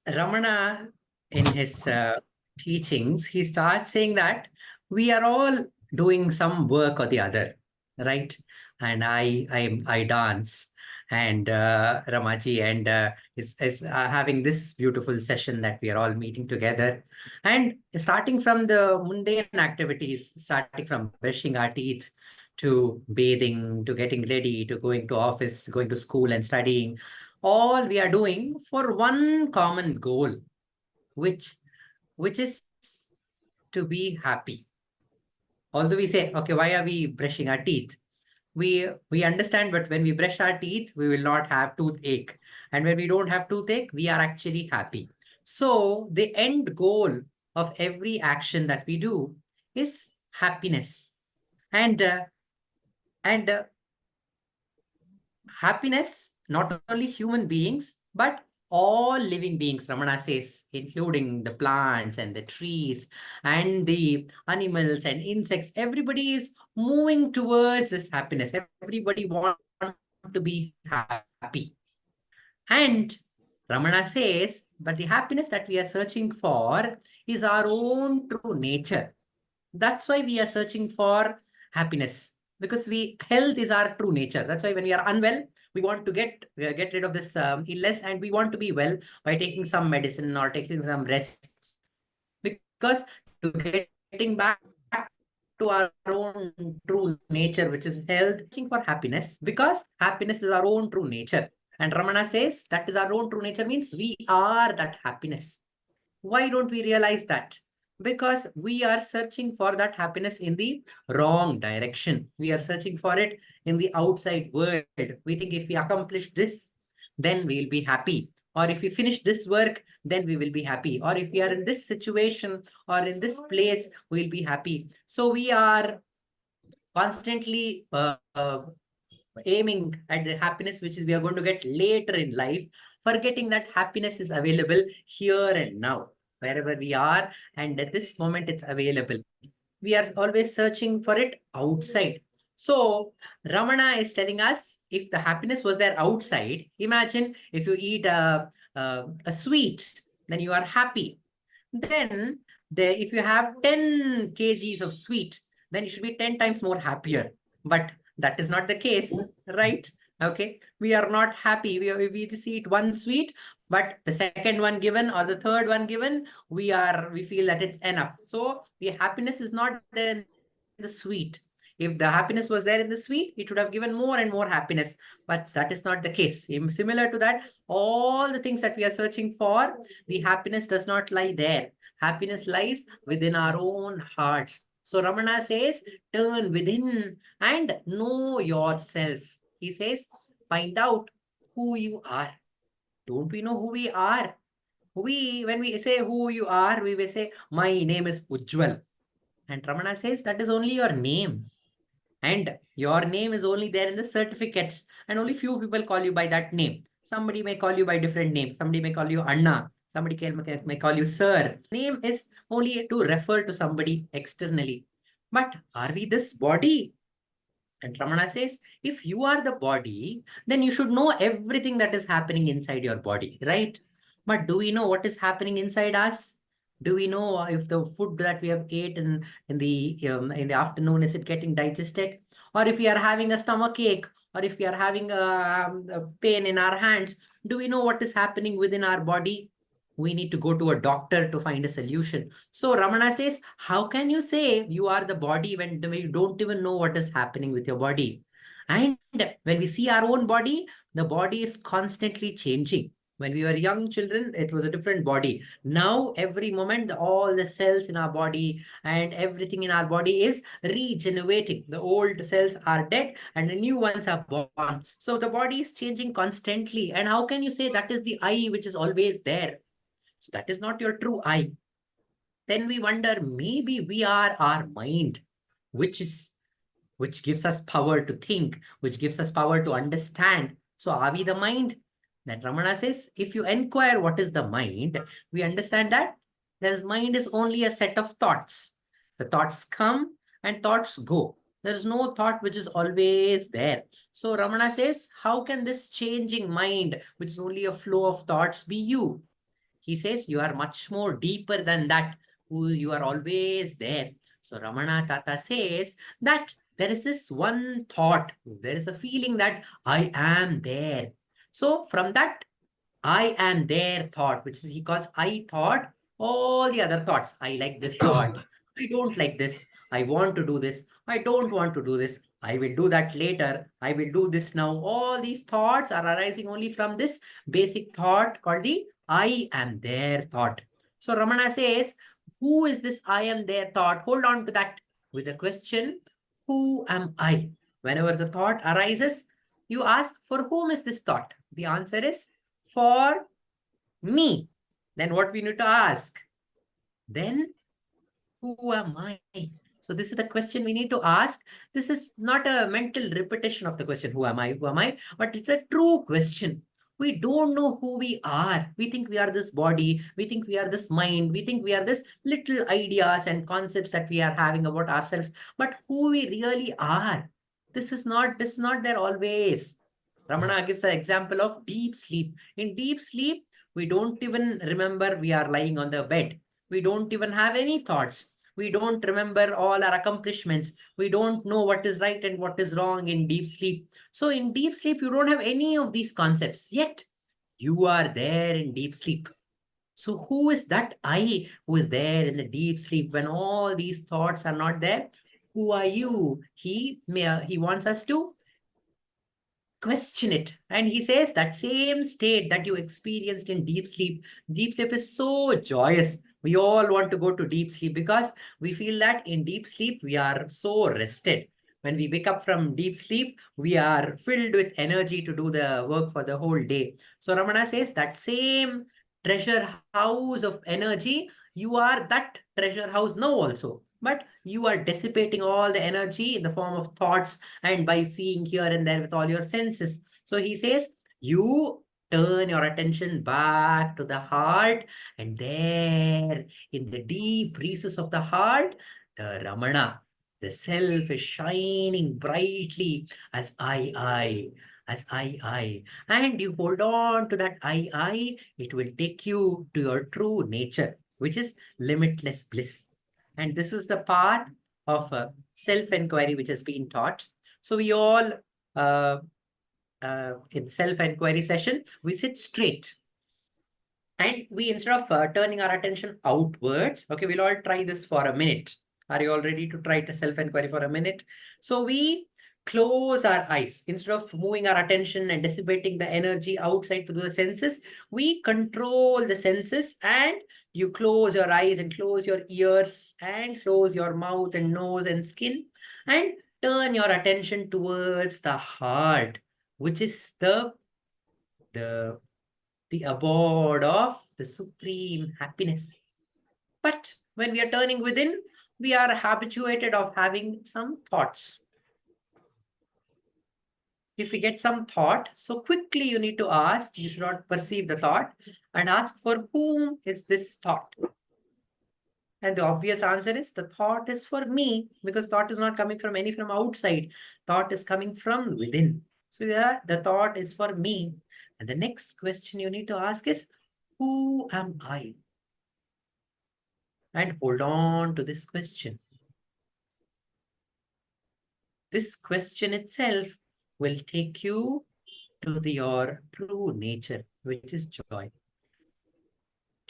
Ramana, in his teachings, he starts saying that we are all doing some work or the other, right? And I dance, and Ramaji and is having this beautiful session that we are all meeting together, and starting from the mundane activities, starting from brushing our teeth to bathing, to getting ready, to going to office, going to school and studying, all we are doing for one common goal, which which is to be happy. Although we say, okay, why are we brushing our teeth? We understand, but when we brush our teeth, we will not have toothache. And when we don't have toothache, we are actually happy. So the end goal of every action that we do is happiness. And happiness, not only human beings, but all living beings, Ramana says, including the plants and the trees and the animals and insects. Everybody is moving towards this happiness. Everybody wants to be happy. And Ramana says, but the happiness that we are searching for is our own true nature. That's why we are searching for happiness, because health is our true nature. That's why when we are unwell, we want to get rid of this illness, and we want to be well by taking some medicine or taking some rest, because to getting back to our own true nature, which is health, searching for happiness, because happiness is our own true nature. And Ramana says that is our own true nature means we are that happiness. Why don't we realize that? Because we are searching for that happiness in the wrong direction. We are searching for it in the outside world. We think if we accomplish this, then we'll be happy. Or if we finish this work, then we will be happy. Or if we are in this situation or in this place, we'll be happy. So we are constantly aiming at the happiness which is we are going to get later in life, forgetting that happiness is available here and now, wherever we are, and at this moment it's available. We are always searching for it outside. So Ramana is telling us, if the happiness was there outside, imagine if you eat a sweet, then you are happy. Then if you have 10 kgs of sweet, then you should be 10 times more happier. But that is not the case, right? Okay, we are not happy. We just eat one sweet, but the second one given or the third one given, we feel that it's enough. So the happiness is not there in the sweet. If the happiness was there in the sweet, it would have given more and more happiness. But that is not the case. Similar to that, all the things that we are searching for, the happiness does not lie there. Happiness lies within our own hearts. So Ramana says, turn within and know yourself. He says, find out who you are. Don't we know who we are? When we say who you are, we will say, my name is Ujwal. And Ramana says, that is only your name. And your name is only there in the certificates. And only few people call you by that name. Somebody may call you by different name. Somebody may call you Anna. Somebody may call you Sir. Name is only to refer to somebody externally. But are we this body? And Ramana says, if you are the body, then you should know everything that is happening inside your body, right? But do we know what is happening inside us? Do we know if the food that we have ate in the afternoon, is it getting digested? Or if we are having a stomach ache, or if we are having a pain in our hands, do we know what is happening within our body? We need to go to a doctor to find a solution. So Ramana says, how can you say you are the body when you don't even know what is happening with your body? And when we see our own body, the body is constantly changing. When we were young children, it was a different body. Now, every moment, all the cells in our body and everything in our body is regenerating. The old cells are dead and the new ones are born. So the body is changing constantly. And how can you say that is the I which is always there? So that is not your true I. Then we wonder, maybe we are our mind, which gives us power to think, which gives us power to understand. So are we the mind? Then Ramana says, if you inquire what is the mind, we understand that this mind is only a set of thoughts. The thoughts come and thoughts go. There is no thought which is always there. So Ramana says, how can this changing mind, which is only a flow of thoughts, be you? He says you are much more deeper than that. You are always there. So Ramana Tata says that there is this one thought, there is a feeling that I am there. So from that I am there thought, which is he calls I thought, all the other thoughts. I like this thought. I don't like this. I want to do this. I don't want to do this. I will do that later. I will do this now. All these thoughts are arising only from this basic thought called the I am there thought. So Ramana says, who is this I am there thought? Hold on to that with the question, who am I? Whenever the thought arises, you ask, for whom is this thought? The answer is for me. Then what we need to ask? Then who am I? So this is the question we need to ask. This is not a mental repetition of the question, who am I? Who am I? But it's a true question. We don't know who we are. We think we are this body. We think we are this mind. We think we are this little ideas and concepts that we are having about ourselves. But who we really are, this is not there always. Ramana gives an example of deep sleep. In deep sleep, we don't even remember we are lying on the bed. We don't even have any thoughts. We don't remember all our accomplishments. We don't know what is right and what is wrong in deep sleep. So in deep sleep, you don't have any of these concepts. Yet, you are there in deep sleep. So who is that I who is there in the deep sleep when all these thoughts are not there? Who are you? He wants us to question it. And he says that same state that you experienced in deep sleep is so joyous. We all want to go to deep sleep because we feel that in deep sleep, we are so rested. When we wake up from deep sleep, we are filled with energy to do the work for the whole day. So Ramana says that same treasure house of energy, you are that treasure house now also. But you are dissipating all the energy in the form of thoughts and by seeing here and there with all your senses. So he says, you turn your attention back to the heart, and there in the deep recesses of the heart, the Ramana, the self is shining brightly as as I. And you hold on to that I, it will take you to your true nature, which is limitless bliss. And this is the path of self-inquiry which has been taught. So we all, uh, in self-inquiry session, we sit straight. And we, instead of turning our attention outwards, okay, we'll all try this for a minute. Are you all ready to try to self-inquiry for a minute? So we close our eyes. Instead of moving our attention and dissipating the energy outside through the senses, we control the senses and you close your eyes and close your ears and close your mouth and nose and skin and turn your attention towards the heart, which is the the abode of the supreme happiness. But when we are turning within, we are habituated of having some thoughts. If we get some thought, so quickly you need to ask, you should not perceive the thought and ask, for whom is this thought? And the obvious answer is the thought is for me, because thought is not coming from outside. Thought is coming from within. So yeah, the thought is for me. And the next question you need to ask is, who am I? And hold on to this question. This question itself will take you to your true nature, which is joy.